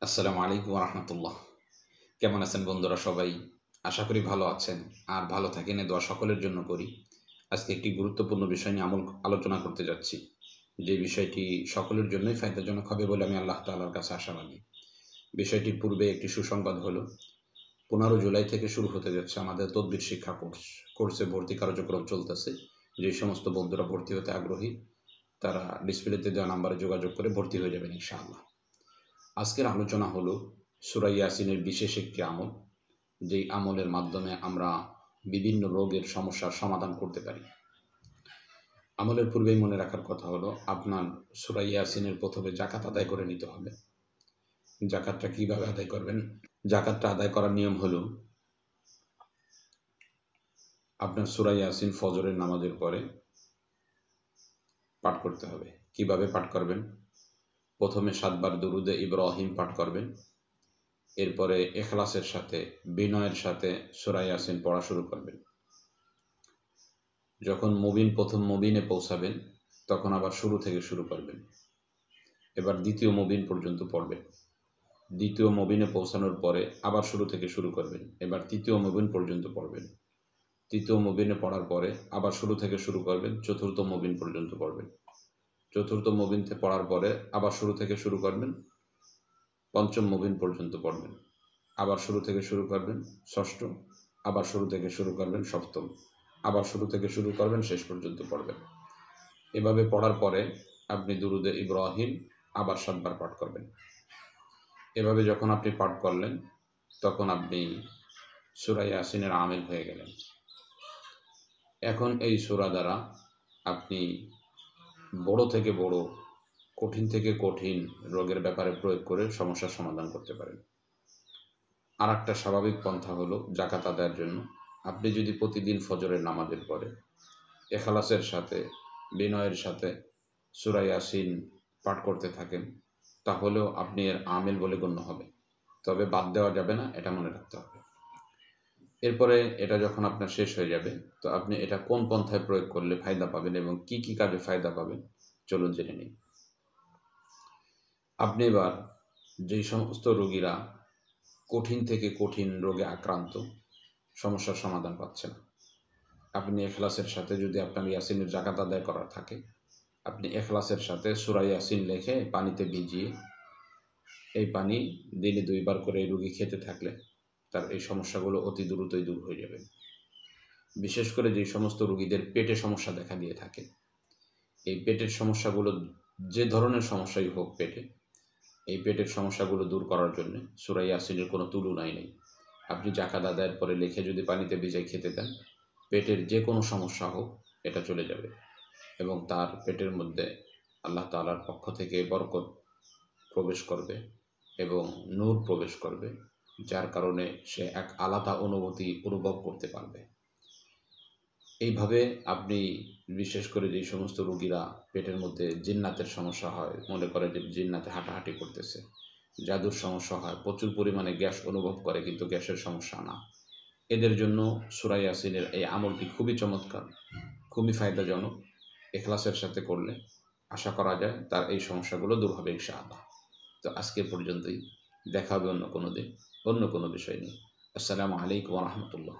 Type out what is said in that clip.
আসসালামু আলাইকুম ওয়া রাহমাতুল্লাহ। কেমন আছেন বন্ধুরা সবাই? আশা করি ভালো আছেন। আর ভালো থাকেন এ দোয়া সকলের জন্য করি। আজকে একটি গুরুত্বপূর্ণ বিষয় নিয়ে আলোচনা করতে যাচ্ছি। যে বিষয়টি সকলের জন্যই ফায়দাজনক হবে বলে আমি আল্লাহ তাআলার কাছে আশাবাদী। বিষয়টির পূর্বে একটি সুসংবাদ হলো 15 জুলাই থেকে শুরু হতে যাচ্ছে আমাদের তদবির শিক্ষা কোর্স। কোর্সে ভর্তি কার্যক্রম চলতেছে। যে সমস্ত বন্ধুরা ভর্তি হতে আগ্রহী তারা ডিসপ্লেতে দেওয়া নাম্বারে যোগাযোগ করে ভর্তি হয়ে যাবেন ইনশাআল্লাহ। আজকের আলোচনা হলো সূরা ইয়াসিনের বিশেষ একটি আমল, যেই আমলের মাধ্যমে আমরা বিভিন্ন রোগের সমস্যার সমাধান করতে পারি। আমলের পূর্বেই মনে রাখার কথা হলো আপনার সূরা ইয়াসিনের প্রথমে জাকাত আদায় করে নিতে হবে। জাকাতটা কিভাবে আদায় করবেন? জাকাতটা আদায় করার নিয়ম হলো আপনার সূরা ইয়াসিন ফজরের নামাজের পরে পাঠ করতে হবে। কিভাবে পাঠ করবেন? প্রথমে 7 বার দুরুদে ইব্রাহিম পাঠ করবেন। এরপরে ইখলাসের সাথে, বিনয়ের সাথে সূরা ইয়াসিন পড়া শুরু করবেন। যখন প্রথম মুবিনে পৌঁছাবেন তখন আবার শুরু থেকে শুরু করবেন। এবার দ্বিতীয় মুবিন পর্যন্ত পড়বেন। দ্বিতীয় মুবিনে পৌঁছানোর পরে আবার শুরু থেকে শুরু করবেন। এবার তৃতীয় মুবিন পর্যন্ত পড়বেন। তৃতীয় মুবিনে পড়ার পরে আবার শুরু থেকে শুরু করবেন, চতুর্থ মুবিন পর্যন্ত পড়বেন। চতুর্থ মুবিনতে পড়ার পরে আবার শুরু থেকে শুরু করবেন, পঞ্চম মুবিন পর্যন্ত পড়বেন। আবার শুরু থেকে শুরু করবেন, ষষ্ঠ, আবার শুরু থেকে শুরু করবেন, সপ্তম, আবার শুরু থেকে শুরু করবেন, শেষ পর্যন্ত পড়বেন। এভাবে পড়ার পরে আপনি দুরুদে ইব্রাহিম আবার 7 বার পাঠ করবেন। এভাবে যখন আপনি পাঠ করলেন তখন আপনি সূরা ইয়াসিনের আমিল হয়ে গেলেন। এখন এই সূরা দ্বারা আপনি বড় থেকে বড়, কঠিন থেকে কঠিন রোগের ব্যাপারে প্রয়োগ করে সমস্যার সমাধান করতে পারেন। আর একটা স্বাভাবিক পন্থা হলো জাকাত আদায়ের জন্য আপনি যদি প্রতিদিন ফজরের নামাজের পরে ইখলাসের সাথে, বিনয়ের সাথে সূরা ইয়াসিন পাঠ করতে থাকেন তাহলেও আপনি এর আমিল বলে গণ্য হবে। তবে বাদ দেওয়া যাবে না, এটা মনে রাখতে হবে। এরপরে এটা যখন আপনার শেষ হয়ে যাবে তো আপনি এটা কোন পন্থায় প্রয়োগ করলে ফায়দা পাবেন এবং কি কি কাজে ফায়দা পাবেন চলুন জেনে নিই। আপনি এবার যেই সমস্ত রোগীরা কঠিন থেকে কঠিন রোগে আক্রান্ত, সমস্যার সমাধান পাচ্ছে না, আপনি ইখলাসের সাথে যদি আপনার ইয়াসিনের জাকাত আদায় করার থাকে আপনি ইখলাসের সাথে সূরা ইয়াসিন লিখে পানিতে ভিজিয়ে এই পানি দিনে 2 বার করে এই রোগী খেতে থাকলে তার এই সমস্যাগুলো অতি দ্রুতই দূর হয়ে যাবে। বিশেষ করে যে সমস্ত রোগীদের পেটে সমস্যা দেখা দিয়ে থাকে, এই পেটের সমস্যাগুলো, যে ধরনের সমস্যাই হোক পেটে, এই পেটের সমস্যাগুলো দূর করার জন্য সূরা ইয়াসিনের কোনো তুলনাই নেই। আপনি জাকাত আদায়ের পরে লিখে যদি পানিতে ভিজাই খেতে দেন, পেটের যে কোনো সমস্যা হোক এটা চলে যাবে এবং তার পেটের মধ্যে আল্লাহ তাআলার পক্ষ থেকে বরকত প্রবেশ করবে এবং নূর প্রবেশ করবে, যার কারণে সে এক আলাদা অনুভূতি অনুভব করতে পারবে। এইভাবে আপনি বিশেষ করে যেই সমস্ত রোগীরা পেটের মধ্যে জিন্নাতের সমস্যা হয়, মনে করে যে জিন্নাতে হাঁটাহাঁটি করতেছে, জাদুর সমস্যা হয়, প্রচুর পরিমাণে গ্যাস অনুভব করে কিন্তু গ্যাসের সমস্যা না, এদের জন্য সূরা ইয়াসিনের এই আমলটি খুবই চমৎকার, খুবই ফায়দাজনক। ইখলাসের সাথে করলে আশা করা যায় তার এই সমস্যাগুলো দূর হবে ইনশাআল্লাহ। তো আজকে পর্যন্তই, দেখা হবে অন্য কোনো দিন অন্য কোনো বিষয় নিয়ে। আসসালামু আলাইকুম ওয়া রাহমাতুল্লাহ।